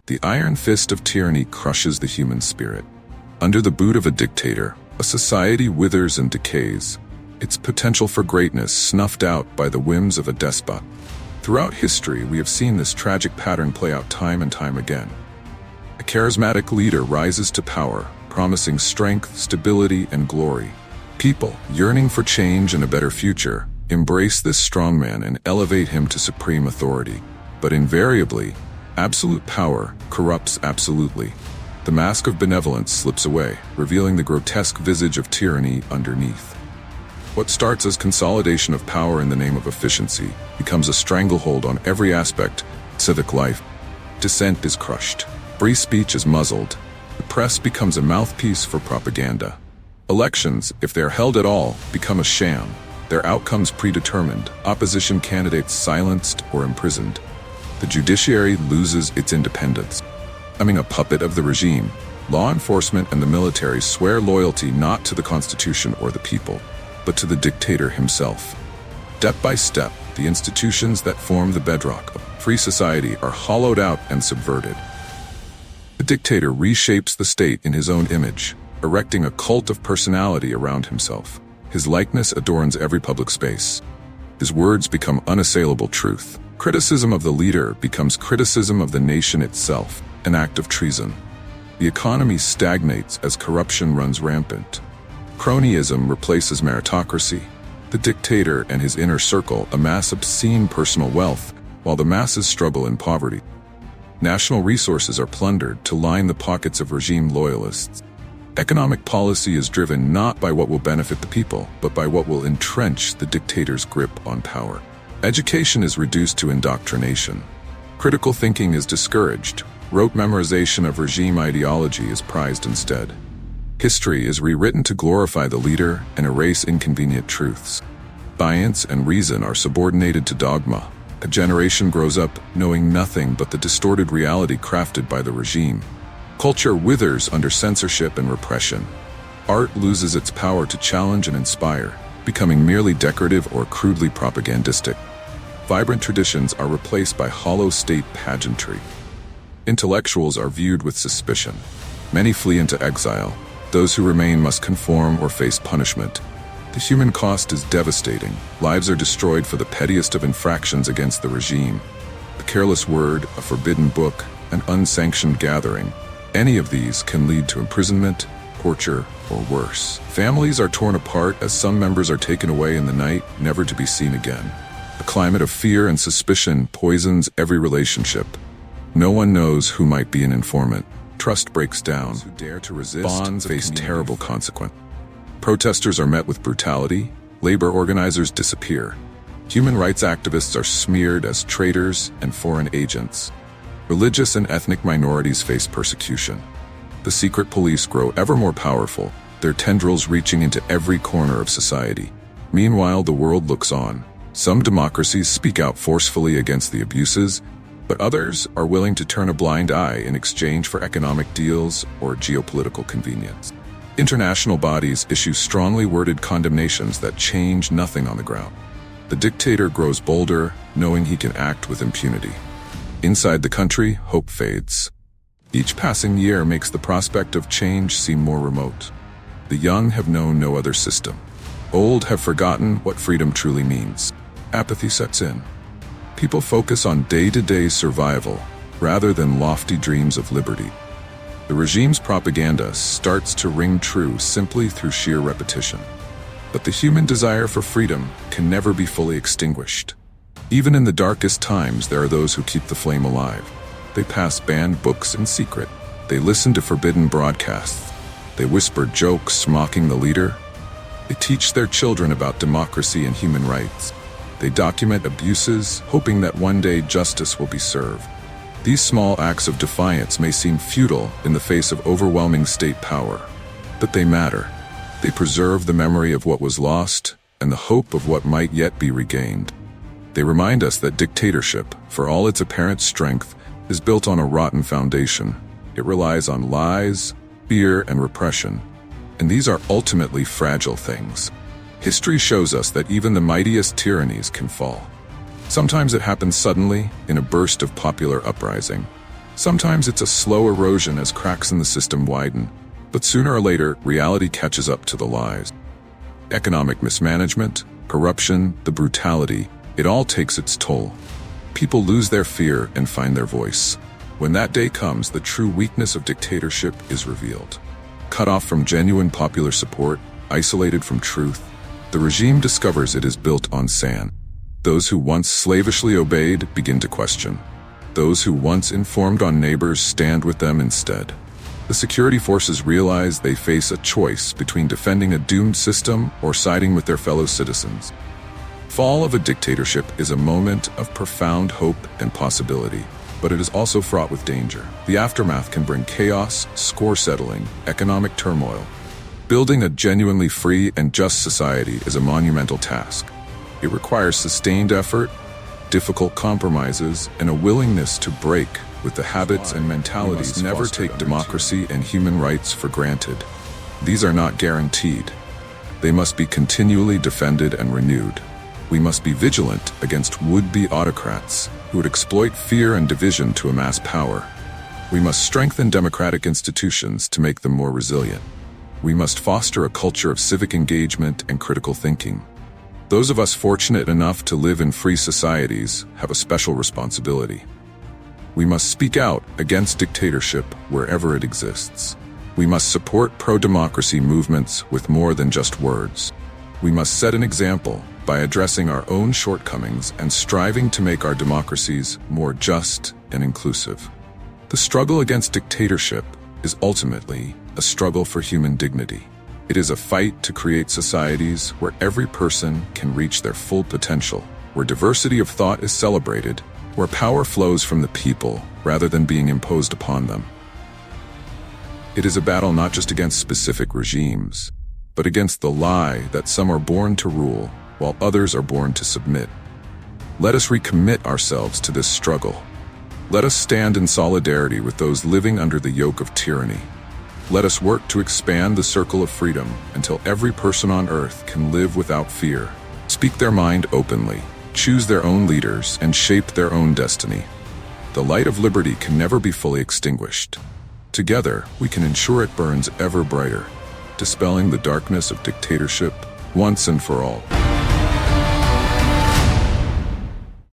The iron fist of tyranny crushes the human spirit. Under the boot of a dictator, a society withers and decays, its potential for greatness snuffed out by the whims of a despot. Throughout history, we have seen this tragic pattern play out time and time again. A charismatic leader rises to power, promising strength, stability, and glory. People, yearning for change and a better future, embrace this strongman and elevate him to supreme authority. But invariably, absolute power corrupts absolutely. The mask of benevolence slips away, revealing the grotesque visage of tyranny underneath. What starts as consolidation of power in the name of efficiency becomes a stranglehold on every aspect of civic life. Dissent is crushed. Free speech is muzzled. The press becomes a mouthpiece for propaganda. Elections, if they are held at all, become a sham. Their outcomes predetermined, opposition candidates silenced or imprisoned. The judiciary loses its independence. Becoming a puppet of the regime, law enforcement and the military swear loyalty not to the Constitution or the people, but to the dictator himself. Step by step, the institutions that form the bedrock of free society are hollowed out and subverted. The dictator reshapes the state in his own image, erecting a cult of personality around himself. His likeness adorns every public space. His words become unassailable truth. Criticism of the leader becomes criticism of the nation itself, an act of treason. The economy stagnates as corruption runs rampant. Cronyism replaces meritocracy. The dictator and his inner circle amass obscene personal wealth, while the masses struggle in poverty. National resources are plundered to line the pockets of regime loyalists. Economic policy is driven not by what will benefit the people, but by what will entrench the dictator's grip on power. Education is reduced to indoctrination. Critical thinking is discouraged. Rote memorization of regime ideology is prized instead. History is rewritten to glorify the leader and erase inconvenient truths. Science and reason are subordinated to dogma. A generation grows up knowing nothing but the distorted reality crafted by the regime. Culture withers under censorship and repression. Art loses its power to challenge and inspire, becoming merely decorative or crudely propagandistic. Vibrant traditions are replaced by hollow state pageantry. Intellectuals are viewed with suspicion. Many flee into exile. Those who remain must conform or face punishment. The human cost is devastating. Lives are destroyed for the pettiest of infractions against the regime. A careless word, a forbidden book, an unsanctioned gathering. Any of these can lead to imprisonment, torture, or worse. Families are torn apart as some members are taken away in the night, never to be seen again. A climate of fear and suspicion poisons every relationship. No one knows who might be an informant. Trust breaks down. Those who dare to resist bonds face terrible consequences. Protesters are met with brutality. Labor organizers disappear. Human rights activists are smeared as traitors and foreign agents. Religious and ethnic minorities face persecution. The secret police grow ever more powerful, their tendrils reaching into every corner of society. Meanwhile, the world looks on. Some democracies speak out forcefully against the abuses, but others are willing to turn a blind eye in exchange for economic deals or geopolitical convenience. International bodies issue strongly worded condemnations that change nothing on the ground. The dictator grows bolder, knowing he can act with impunity. Inside the country, hope fades. Each passing year makes the prospect of change seem more remote. The young have known no other system. Old have forgotten what freedom truly means. Apathy sets in. People focus on day-to-day survival rather than lofty dreams of liberty. The regime's propaganda starts to ring true simply through sheer repetition. But the human desire for freedom can never be fully extinguished. Even in the darkest times, there are those who keep the flame alive. They pass banned books in secret. They listen to forbidden broadcasts. They whisper jokes mocking the leader. They teach their children about democracy and human rights. They document abuses, hoping that one day justice will be served. These small acts of defiance may seem futile in the face of overwhelming state power, but they matter. They preserve the memory of what was lost and the hope of what might yet be regained. They remind us that dictatorship, for all its apparent strength, is built on a rotten foundation. It relies on lies, fear, and repression, and these are ultimately fragile things. History shows us that even the mightiest tyrannies can fall. Sometimes it happens suddenly, in a burst of popular uprising. Sometimes it's a slow erosion as cracks in the system widen, but sooner or later, reality catches up to the lies. Economic mismanagement, corruption, the brutality, it all takes its toll. People lose their fear and find their voice. When that day comes, the true weakness of dictatorship is revealed. Cut off from genuine popular support, isolated from truth, the regime discovers it is built on sand. Those who once slavishly obeyed begin to question. Those who once informed on neighbors stand with them instead. The security forces realize they face a choice between defending a doomed system or siding with their fellow citizens. Fall of a dictatorship is a moment of profound hope and possibility, but it is also fraught with danger. The aftermath can bring chaos, score settling, economic turmoil. Building a genuinely free and just society is a monumental task. It requires sustained effort, difficult compromises, and a willingness to break with the habits and mentalities. Never take democracy and human rights for granted. These are not guaranteed. They must be continually defended and renewed. We must be vigilant against would-be autocrats who would exploit fear and division to amass power. We must strengthen democratic institutions to make them more resilient. We must foster a culture of civic engagement and critical thinking. Those of us fortunate enough to live in free societies have a special responsibility. We must speak out against dictatorship wherever it exists. We must support pro-democracy movements with more than just words. We must set an example by addressing our own shortcomings and striving to make our democracies more just and inclusive. The struggle against dictatorship is ultimately a struggle for human dignity. It is a fight to create societies where every person can reach their full potential, where diversity of thought is celebrated, where power flows from the people rather than being imposed upon them. It is a battle not just against specific regimes, but against the lie that some are born to rule while others are born to submit. Let us recommit ourselves to this struggle. Let us stand in solidarity with those living under the yoke of tyranny. Let us work to expand the circle of freedom until every person on earth can live without fear, speak their mind openly, choose their own leaders, and shape their own destiny. The light of liberty can never be fully extinguished. Together, we can ensure it burns ever brighter, dispelling the darkness of dictatorship once and for all.